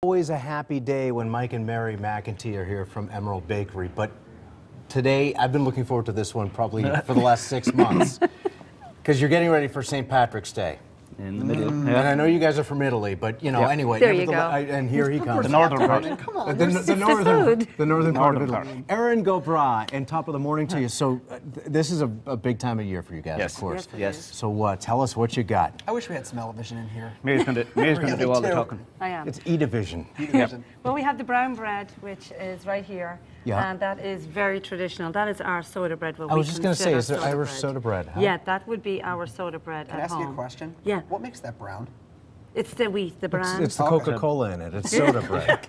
Always a happy day when Mike and Mary McEntee are here from Emerald Bakery, but today I've been looking forward to this one probably for the last 6 months because you're getting ready for St. Patrick's Day. In the middle. And I know you guys are from Italy, but you know, anyway. There you go. And here he comes. The northern part. Come on, The northern part of part. Italy. Erin Gobra, and top of the morning to you. So this is a big time of year for you guys, Yes, of course. yes. So tell us what you got. I wish we had smell-o-vision in here. Mary's going to do all the talking. I am. It's E-Division. Well, we have the brown bread, which is right here. Yeah. And that is very traditional. That is our soda bread. I was just going to say, is there Irish soda bread? Huh? Yeah, that would be our soda bread Can I at ask home. you a question? Yeah. What makes that brown? It's the wheat, the brand. It's the Coca-Cola in it. It's soda bread.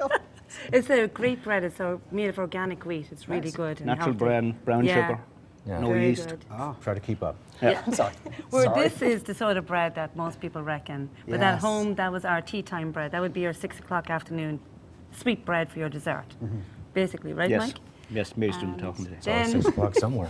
It's a great bread. It's made of organic wheat. It's really good. And Natural healthy. brown sugar. Yeah. No Very yeast. good. Oh. Try to keep up. Yeah. I'm sorry. Well, this is the soda bread that most people reckon. But at Yes. home, that was our tea time bread. That would be your 6 o'clock afternoon sweet bread for your dessert. Basically, right, Yes. Mike? Yes, Mary's doing the talking today. It's 6 o'clock somewhere.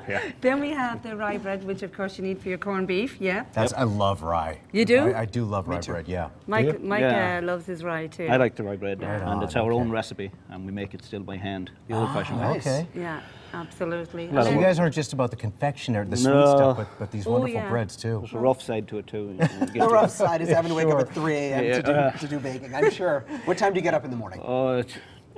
Yeah. Then we have the rye bread, which of course you need for your corned beef, yeah? I love rye. You do? I do love rye bread, yeah. Mike Yeah. loves his rye too. I like the rye bread, Right and it's on, our own okay. recipe, and we make it still by hand, the old-fashioned way. nice. Okay. Yeah, absolutely. Well, So you work. guys aren't just about the confectionery, the sweet No. stuff, but these Oh, wonderful yeah. breads too. There's a rough side to it too. The rough side is having to wake up at 3 a.m. Yeah. to do baking, I'm sure. What time do you get up in the morning?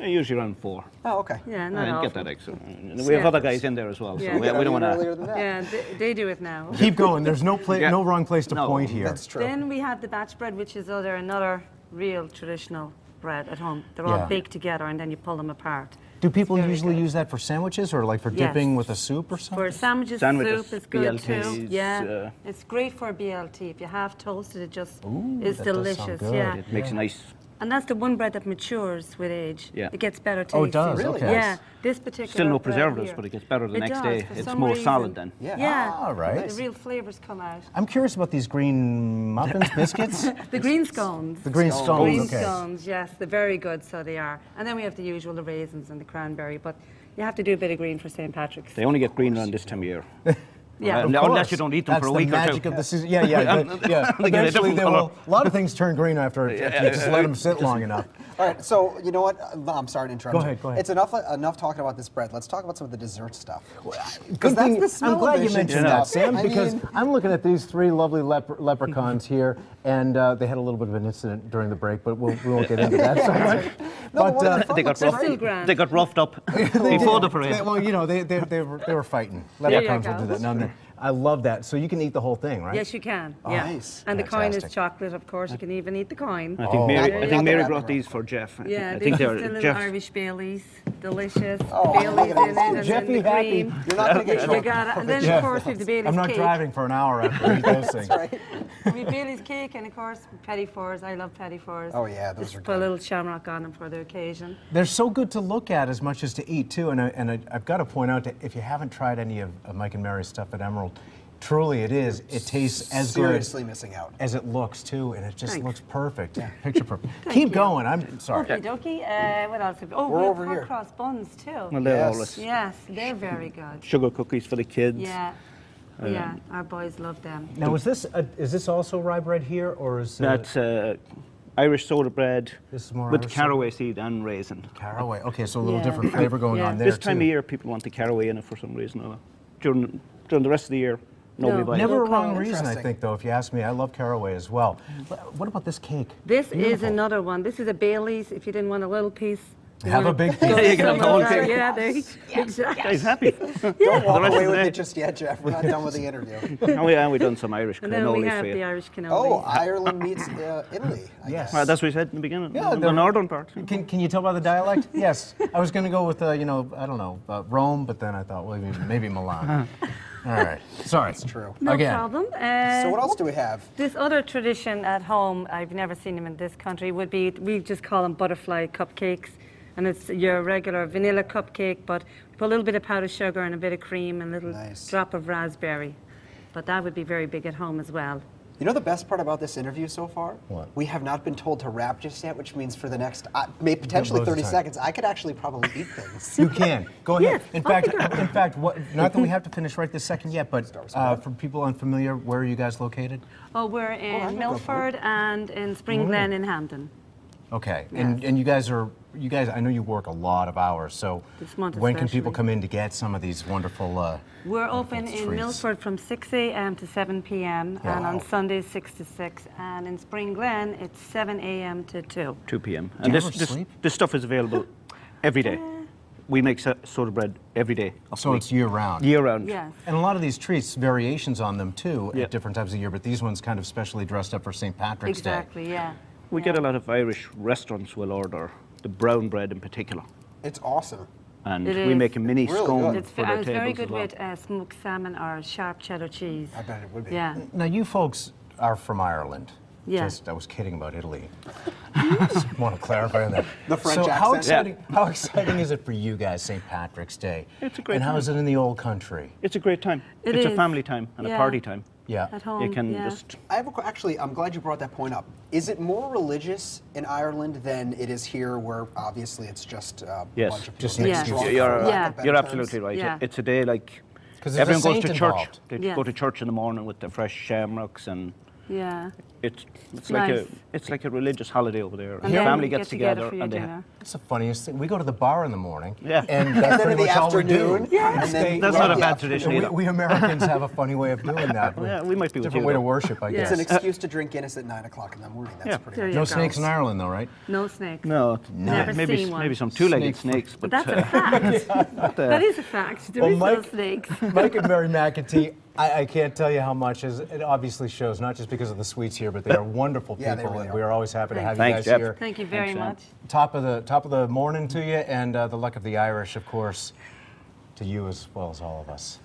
Usually around 4. Oh, okay. Yeah, I not didn't get often. that egg, so we have other guys in there as well, so Yeah. we don't want earlier to. than that. Yeah, they do it now. Keep going. There's no Yeah. no wrong place to No, point here. That's true. Then we have the batch bread, which is another real traditional bread at home. They're all Yeah. baked together and then you pull them apart. Do people Very usually good. use that for sandwiches or like for Yes. dipping with a soup or something? For sandwiches, Sandwiches, soup is good too. BLTs, Yeah, it's great for BLT. If you half toasted, it just Ooh, is that does sound delicious. good. Yeah, It makes a nice. and that's the one bread that matures with age. Yeah. It gets better taste. Oh, it does? Really? Okay. Yeah, this particular Still no bread preservatives, here. but it gets better the It next does, day. for It's some more reason. solid then. Yeah. Yeah, Ah, right. the real flavors come out. I'm curious about these green muffins, biscuits. The green scones. The green scones, Green okay. scones, yes, they're very good, so they are. And then we have the usual, the raisins and the cranberry, but you have to do a bit of green for St. Patrick's. They only get green around this time of year. Yeah, Of Unless course. you don't eat them That's for a week the or two. magic of the season. Yeah, yeah, yeah. They get a Eventually, different they colour. will. A lot of things turn green after if you just let them sit long enough. All right, so you know what? I'm sorry to interrupt. Go you. ahead, go ahead. It's enough talking about this bread. Let's talk about some of the dessert stuff. Good that's thing, the smell I'm glad of you it. mentioned Yeah. that, Sam, I because mean- I'm looking at these three lovely leprechauns here, and they had a little bit of an incident during the break, but we won't get into that so much. No, But, but They got They're roughed. still grand. They got roughed up before the parade. well, you know, they were fighting. you Leprechauns will go. do that. No, I love that. So you can eat the whole thing, right? Yes, you can. Oh, yeah. nice. And the coin is Fantastic. chocolate, of course. You can even eat the coin. I think Oh. Mary, Yeah, I think Mary yeah. brought these for Jeff. Yeah, I this think is the they're little Jeff. Irish Baileys. Delicious. Oh, Baileys look in at it, that. and then Jeffy the happy. cream. You're not going to get You choked. got it. And then, Yeah. of course, we have the Baileys I'm not cake. driving for an hour after I eat those things. Right. We have Baileys cake and, of course, petit fours. I love petit fours. Oh, yeah, those Just are put a good. little shamrock on them for the occasion. They're so good to look at as much as to eat too, and I've got to point out that if you haven't tried any of Mike and Mary's stuff at Emerald, truly it is. It tastes as good Seriously missing out. as it looks too, and it just Thanks. looks perfect. Picture perfect. Keep going. I'm sorry. Okie dokie. What else? Oh, We're we have over hot here. cross buns, too. Well, they're Yes. always Yes, they're very good. sugar cookies for the kids. Yeah. Yeah, our boys love them. Now, is this also rye bread here, or is That's Irish soda bread This is more with Irish caraway seed and raisin. caraway? Okay, so a little Yeah. different flavor going Yeah. on there This time too. of year, people want the caraway in it for some reason or other. During the rest of the year, nobody No. buys Never a Okay. wrong reason, I Interesting. think, though. If you ask me, I love caraway as well. What about this cake? This is Beautiful. another one. This is a Bailey's. If you didn't want a little piece, you Have a want big piece. go You can have the whole somewhere. thing. Yeah, exactly. Guys happy. Don't walk rest away of the with day. it just yet, Jeff. We're not done with the interview. And we done some Irish And then we cannolis have for you. the Irish cannoli. Oh, Ireland meets Italy, I Yes. guess. Well, that's what we said in the beginning. Yeah, the they're- northern part. Can you tell by the dialect? Yes. I was going to go with, I don't know, Rome, but then I thought, well, maybe Milan. All right. Sorry. It's true. No Again. problem. So what else do we have? This other tradition at home, I've never seen them in this country, would be, we just call them butterfly cupcakes. And it's your regular vanilla cupcake, but put a little bit of powdered sugar and a bit of cream and a little Nice. drop of raspberry. But that would be very big at home as well. You know the best part about this interview so far? What? We have not been told to wrap just yet, which means for the next, maybe potentially loads of 30 time. seconds, I could actually probably eat things. You can. Go ahead. Yes, in I'll fact, not that we have to finish right this second yet, but for people unfamiliar, where are you guys located? Oh, we're in I can go for Milford and in Spring Glen in Hampton. Okay, Yeah. and you guys, I know you work a lot of hours, so This month when can people especially. come in to get some of these wonderful We're open in treats. Milford from 6 a.m. to 7 p.m. Yeah. and on Wow. Sundays 6 to 6. And in Spring Glen, it's 7 a.m. to 2. 2 p.m. you And ever sleep? this stuff is available every day. We make soda bread every day. of So the it's week. year round. Year round. Yes. And a lot of these treats, variations on them too, Yeah. at different times of the year, but these ones kind of specially dressed up for St. Patrick's Day. Exactly, yeah. We get a lot of Irish restaurants will order the brown bread in particular. It's awesome. And It we is. make a mini Really scone good. for their It's very tables good as well. with smoked salmon or sharp cheddar cheese. I bet it would be. Yeah. Now, you folks are from Ireland. Yeah. I was kidding about Italy. Just want to clarify on that. The French so how accent. how exciting is it for you guys, St. Patrick's Day? It's a great And how time. is it in the old country? It's a great time. It It's a is. family time and a Yeah. party time. Yeah. At home, You can yeah. just I have actually, I'm glad you brought that point up. Is it more religious in Ireland than it is here, where obviously it's just a Yes. bunch of people Just getting an excuse. drunk, You're, for lack Yeah. of better you're terms? absolutely right. Yeah. It's a day like 'Cause there's a everyone goes saint to church. involved. They Yes. go to church in the morning with their fresh shamrocks, and Yeah. it's It's like nice. it's like a religious holiday over there. And And the then family get gets together together for your and they dinner. That's the funniest thing. We go to the bar in the morning, Yeah. and that's then in pretty the much all we do. afternoon, yeah, and then That's well, not a yeah. bad tradition And either. we Americans have a funny way of doing that. Yeah, we might be with different you, way to though. worship, I Yeah. guess. It's an excuse to drink Guinness at 9 o'clock in the morning. That's Yeah. pretty There much you No go. snakes in Ireland, though, right? No snakes. No, Never maybe seen one. maybe some two-legged Snake snakes, But but that's a fact. That is a fact. There Well, is no Mike- snakes. Mike and Mary McEntee, I can't tell you how much it obviously shows, not just because of the sweets here, but they are wonderful Yeah, they people, really and are. we are always happy to have Thanks, you guys Jeff. here. Thank you very Thanks, Sam. much. Top of the morning to you, and the luck of the Irish, of course, to you as well as all of us.